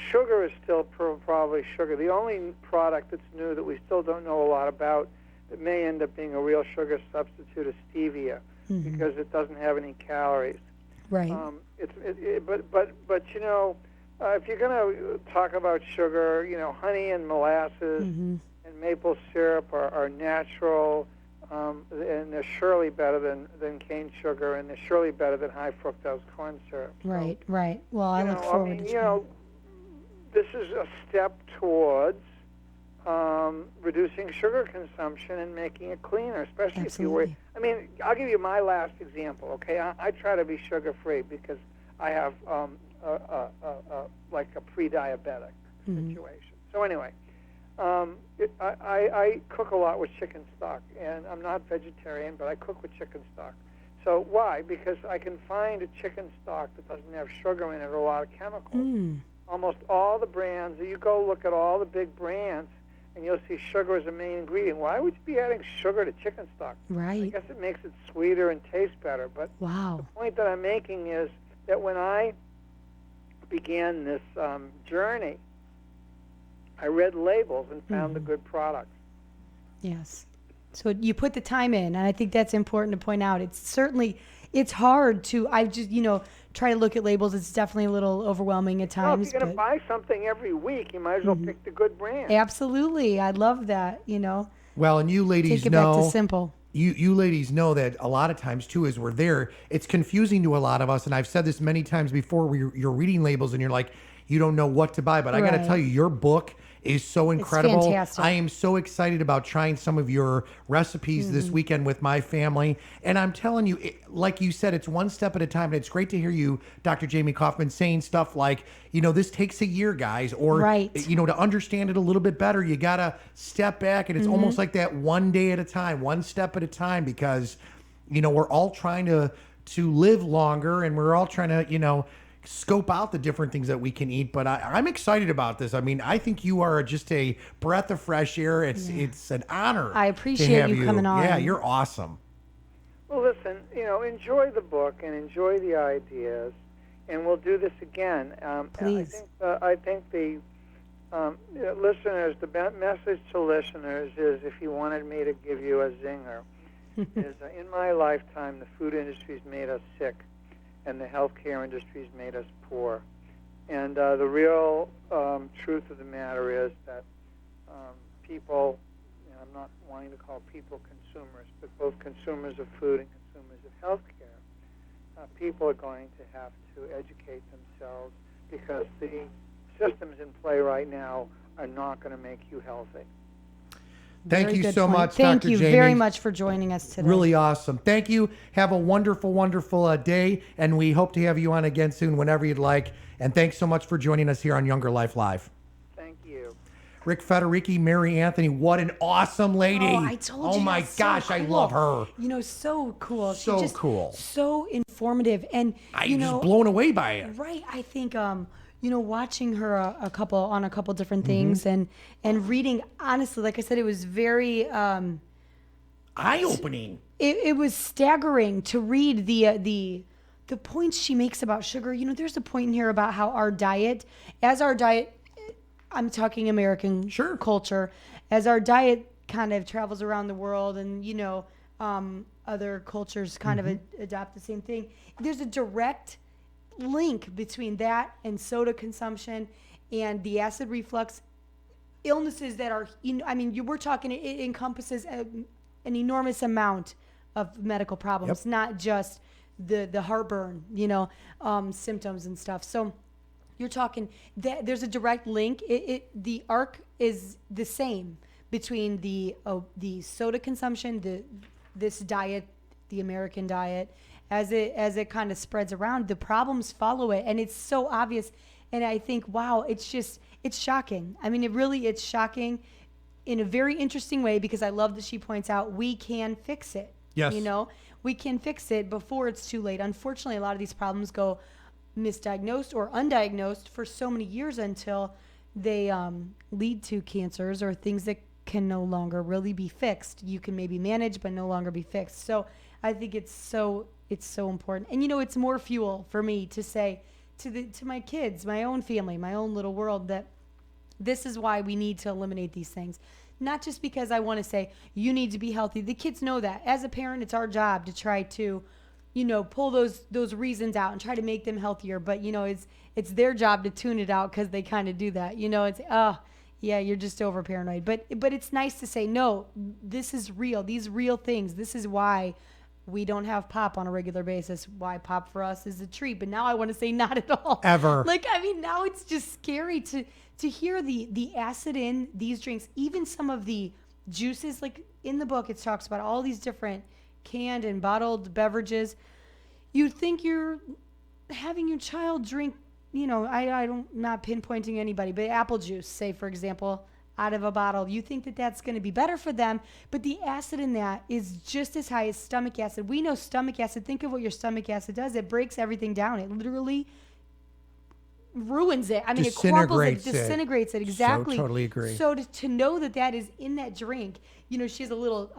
sugar is still probably sugar. The only product that's new that we still don't know a lot about that may end up being a real sugar substitute is stevia, because it doesn't have any calories. Right. But if you're going to talk about sugar, honey and molasses and maple syrup are natural, and they're surely better than cane sugar, and they're surely better than high fructose corn syrup. Right. Well, I look forward to trying. This is a step towards reducing sugar consumption and making it cleaner, especially if you were. I'll give you my last example. Okay, I try to be sugar-free because I have like a pre-diabetic situation. So anyway, I cook a lot with chicken stock, and I'm not vegetarian, but I cook with chicken stock. So why? Because I can find a chicken stock that doesn't have sugar in it or a lot of chemicals. Almost all the brands, you go look at all the big brands, and you'll see sugar as a main ingredient. Why would you be adding sugar to chicken stock? Right. I guess it makes it sweeter and taste better. But the point that I'm making is that when I began this journey, I read labels and found the good products. Yes. So you put the time in, and I think that's important to point out. It's hard to, I just, try to look at labels. It's definitely a little overwhelming at times. Well, if you're going to buy something every week, you might as well pick the good brand. Absolutely. I love that, Well, and you ladies Take it know. back to simple. You ladies know that a lot of times, too, as we're there, it's confusing to a lot of us. And I've said this many times before, where you're reading labels and you're like, you don't know what to buy. But I got to tell you, your book is so incredible. fantastic. I am so excited about trying some of your recipes this weekend with my family. And I'm telling you, like you said, it's one step at a time. And it's great to hear you, Dr. Jamie Kaufman, saying stuff like, this takes a year, guys, or, Right. to understand it a little bit better, you got to step back. And it's almost like that one day at a time, one step at a time, because, we're all trying to live longer, and we're all trying to, scope out the different things that we can eat. But I'm excited about this. I mean, I think you are just a breath of fresh air. It's an honor. I to appreciate have you coming on. Yeah, you're awesome. Well, listen, enjoy the book and enjoy the ideas, and we'll do this again. Please. I think the listeners, the message to listeners is, if you wanted me to give you a zinger, is in my lifetime, the food industry's made us sick, and the healthcare industry's made us poor. And the real truth of the matter is that people, I'm not wanting to call people consumers, but both consumers of food and consumers of healthcare, people are going to have to educate themselves, because the systems in play right now are not going to make you healthy. Thank Very you good so point. much, Thank Dr. you Jamie. very much for joining us today. Really awesome. Thank you. Have a wonderful, wonderful day. And we hope to have you on again soon whenever you'd like. And thanks so much for joining us here on Younger Life Live. Thank you. Rick Federici, Mary Anthony, what an awesome lady. Oh, I told you. Oh my that's so gosh, I cool. love her. So cool. So She just, cool. So informative. And, I'm just blown away by it. Right. I think, watching her on a couple different Mm-hmm. things and reading, honestly, like I said, it was very, Eye-opening. it was staggering to read the points she makes about sugar. There's a point in here about how our diet, I'm talking American Sure. culture, as our diet kind of travels around the world, and other cultures kind of adopt the same thing. There's a direct link between that and soda consumption and the acid reflux illnesses that are, we're talking, it encompasses an enormous amount of medical problems, not just the heartburn, symptoms and stuff. So you're talking that there's a direct link. The arc is the same between the soda consumption, this diet, the American diet, as it kind of spreads around, the problems follow it, and it's so obvious. And I think, wow, it's shocking. I mean, it's shocking in a very interesting way, because I love that she points out we can fix it. Yes. We can fix it before it's too late. Unfortunately, a lot of these problems go misdiagnosed or undiagnosed for so many years until they lead to cancers or things that can no longer really be fixed. You can maybe manage, but no longer be fixed. So I think it's so important. And it's more fuel for me to say to my kids, my own family, my own little world, that this is why we need to eliminate these things. Not just because I want to say you need to be healthy. The kids know that. As a parent, it's our job to try to, pull those reasons out and try to make them healthier. But it's their job to tune it out, because they kind of do that. It's yeah, you're just over paranoid. But it's nice to say, no, this is real. These real things. This is why we don't have pop on a regular basis. Why pop for us is a treat. But now I want to say not at all. Ever. Now it's just scary to hear the acid in these drinks. Even some of the juices, like in the book, it talks about all these different canned and bottled beverages. You'd think you're having your child drink, I'm not pinpointing anybody, but apple juice, say, for example, out of a bottle. You think that that's going to be better for them, but the acid in that is just as high as stomach acid. We know stomach acid. Think of what your stomach acid does. It breaks everything down. It literally ruins it. I mean, it crumbles it, disintegrates it. Exactly. So totally agree. So to know that is in that drink, she has a little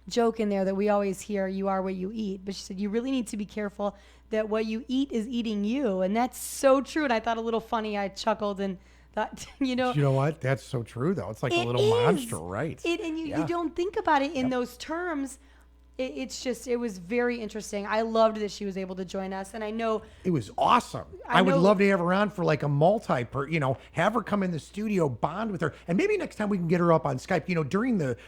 joke in there that we always hear, you are what you eat. But she said, you really need to be careful that what you eat is eating you. And that's so true. And I thought a little funny. I chuckled and thought, You know what? That's so true, though. It's like a little monster, right? You don't think about it in those terms it was very interesting. I loved that she was able to join us, and I know It was awesome. I would love to have her on for like a have her come in the studio, bond with her, and maybe next time we can get her up on Skype.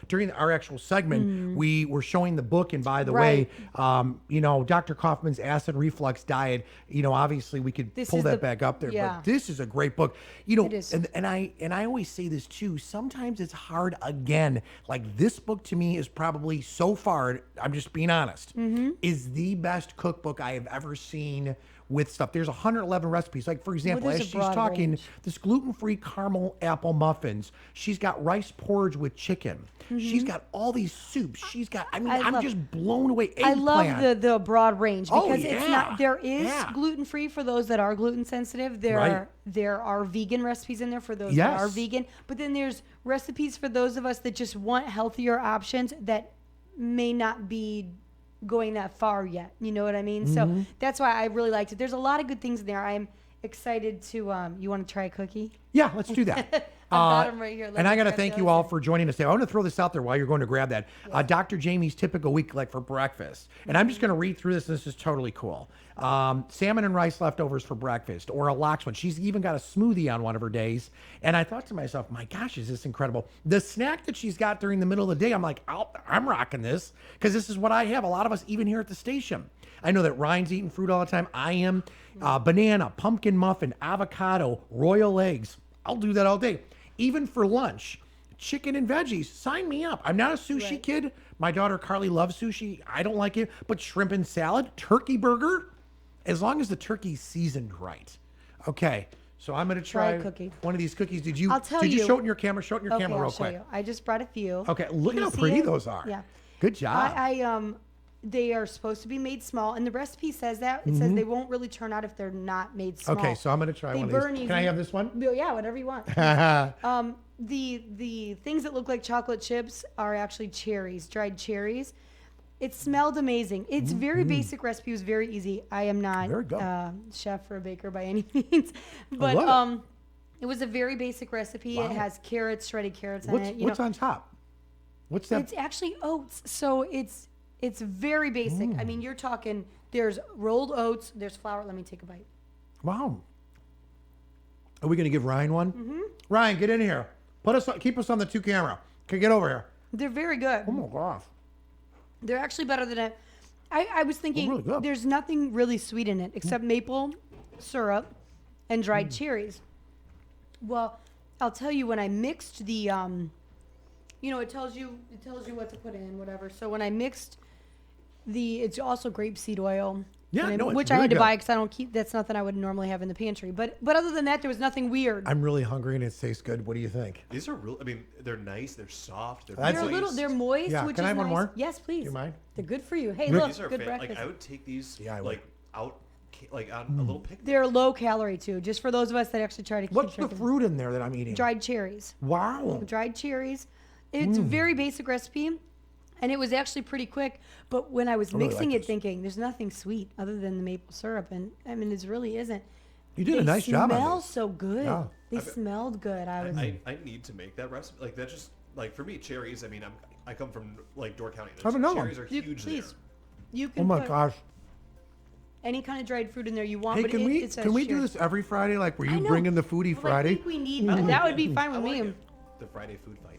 During our actual segment, we were showing the book, and by the way, Dr. Kaufman's acid reflux diet. Obviously we could pull that back up there, but this is a great book. It is. And I always say this too. Sometimes it's hard. Again, like this book to me is probably so far. I'm just being honest. Is the best cookbook I have ever seen with stuff. There's 111 recipes. Like for example, there's as a she's broad talking, range. this gluten-free caramel apple muffins. She's got rice porridge with chicken. She's got all these soups. She's got. I'm just blown away. I love the broad range because it's yeah. not. There is Yeah. gluten free for those that are gluten sensitive. There are vegan recipes in there for those that Yes. are vegan. But then there's recipes for those of us that just want healthier options that may not be going that far yet. You know what I mean? So that's why I really liked it. There's a lot of good things in there. I'm excited to. You want to try a cookie? Yeah, let's do that. I've got 'em right here. Let And me I got to grab thank you those. all for joining us today. I want to throw this out there while you're going to grab that. Dr. Jamie's typical week, like for breakfast. And I'm just going to read through this. This is totally cool. Salmon and rice leftovers for breakfast, or a lox one. She's even got a smoothie on one of her days. And I thought to myself, my gosh, is this incredible? The snack that she's got during the middle of the day, I'm like, I'm rocking this because this is what I have. A lot of us, even here at the station. I know that Ryan's eating fruit all the time. I am. Banana, pumpkin muffin, avocado, royal eggs. I'll do that all day. Even for lunch, chicken and veggies. Sign me up. I'm not a sushi kid. My daughter Carly loves sushi. I don't like it. But shrimp and salad, turkey burger, as long as the turkey's seasoned right. Okay. So I'm going to try a cookie. one of these cookies. Did I'll tell you you. show it in your camera? Show it in your Okay, camera I'll real show quick. you. I just brought a few. Okay. Look Can at you how see pretty it? those are. Yeah. Good job. They are supposed to be made small, and the recipe says that. It says they won't really turn out if they're not made small. Okay, so I'm going to try They one of burn these. easy. Can I have this one? Yeah, whatever you want. The things that look like chocolate chips are actually cherries, dried cherries. It smelled amazing. It's very basic recipe. It was very easy. I am not Very good. chef or a baker by any means, but love it was a very basic recipe. Wow. It has carrots, shredded carrots on What's, it. what's on top? What's that? It's actually oats, so it's very basic. I mean, you're talking. There's rolled oats. There's flour. Let me take a bite. Wow. Are we going to give Ryan one? Ryan, get in here. Keep us on the 2 camera. Okay, get over here. They're very good. Oh my gosh. They're actually better than it. I was thinking really good. there's nothing really sweet in it except maple syrup and dried cherries. Well, I'll tell you when I mixed the it tells you what to put in, whatever. So when I mixed it's also grapeseed oil. Yeah, and no, it's which I really had to good. buy because I don't keep. That's nothing I would normally have in the pantry. But other than that, there was nothing weird. I'm really hungry and it tastes good. What do you think? These are real. I mean, they're nice. They're soft. They're That's They're a nice. little. They're moist, Yeah, which can I is have one nice. more? Yes, please. Do you mind? They're good for you. Hey, Look, look, These are good breakfast. like I would take these Yeah, I would. like out, like on a little picnic. They're low calorie too, just for those of us that actually try to keep What's the drinking. fruit in there that I'm eating? Dried cherries. Wow. Dried cherries. It's a very basic recipe, and it was actually pretty quick. But when I was really mixing like it, this. thinking there's nothing sweet other than the maple syrup, and I mean, it really isn't. You did a nice job on They smell this. so good. Yeah. They smelled good. I need to make that recipe. Like that's just like for me cherries. I mean, I come from like Door County. Have another one. Cherries are You, huge please, there. you can Oh my put gosh. any kind of dried fruit in there you want. Hey, but can we it says can we do shared. this every Friday? Like, were I you know. bringing the foodie Well, I Friday? think we need that. Would be fine I with like me. it. The Friday food fight.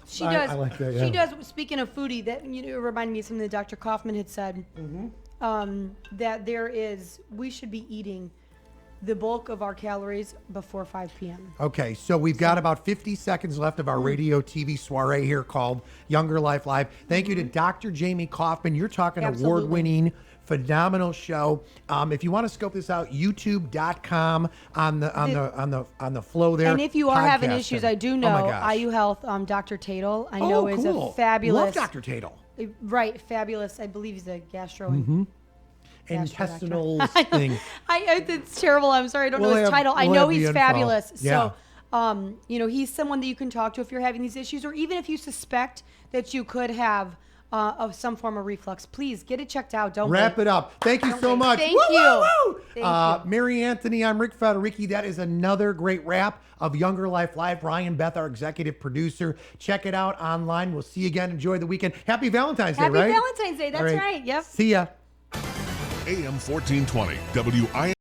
She I does. like that, She yeah. does. Speaking of foodie, that it reminded me of something that Dr. Kaufman had said. That we should be eating the bulk of our calories before 5 p.m. Okay, so we've got about 50 seconds left of our radio TV soiree here called Younger Life Live. Thank you to Dr. Jamie Kaufman. You're talking Absolutely. award-winning, phenomenal show. If you want to scope this out, youtube.com on the flow there. And if you are having podcasting. issues, I do Oh my know gosh. IU Health, Dr. Tatel, I know is cool. a fabulous, Love Dr. Tatel. right? Fabulous. I believe he's a gastro. Intestinal thing. It's terrible. I'm sorry. I don't know We'll his have- title. I we'll know have the he's info. fabulous. Yeah. So, he's someone that you can talk to if you're having these issues, or even if you suspect that you could have of some form of reflux, please get it checked out. Don't Wrap wait. it up. Thank you so wait. much. Thank Woo, you. woo, woo. Thank you. Mary Anthony, I'm Rick Federici. That is another great wrap of Younger Life Live. Brian Beth, our executive producer. Check it out online. We'll see you again. Enjoy the weekend. Happy Valentine's Day, Happy right? Valentine's Day. That's All right. Yep. See ya. AM 1420 WI.